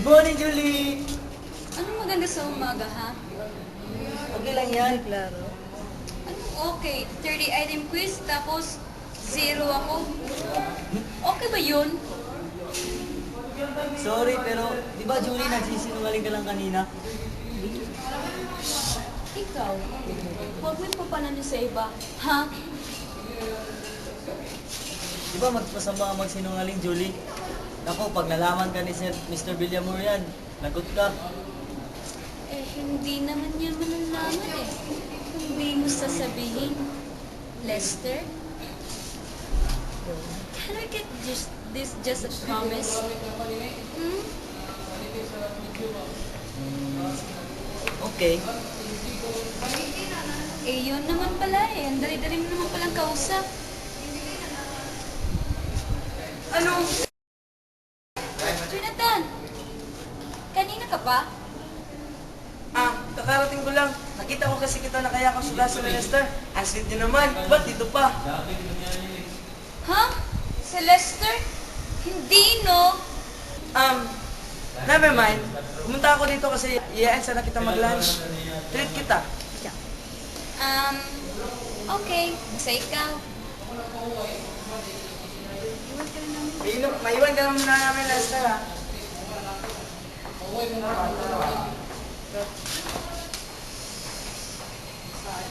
Morning, Julie! Anong maganda sa umaga, ha? Okay lang yan. Anong okay? 30 item quiz, tapos 0 ako. Okay ba yun? Sorry, pero di ba, Julie, nagsisinungaling ka lang kanina? Ikaw, huwag mo ipapananin sa iba, ha? Di ba magpasama ang magsinungaling, Julie? Ako, pag nalaman ka ni Mr. Villamor yan, lagot ka. Eh, hindi naman niya malalaman eh. Kung di mo sasabihin, Lester, can I get this just a promise? Hmm? Okay. Eh, yun naman pala eh. Ang dali-dali mo naman palang kausap. Ano? Jonathan! Kanina ka pa? Kakarating ko lang. Nakita ko kasi kita na kaya kang sula sa Lester. Ang sweet niyo naman. Ba't dito pa? Ha? Si Lester? Hindi, no? Never mind. Pumunta ako dito kasi iyain sana kita mag-lunch. Treat kita. Okay. Basta ikaw. Maiwan ka naman na namin, Lester, ha?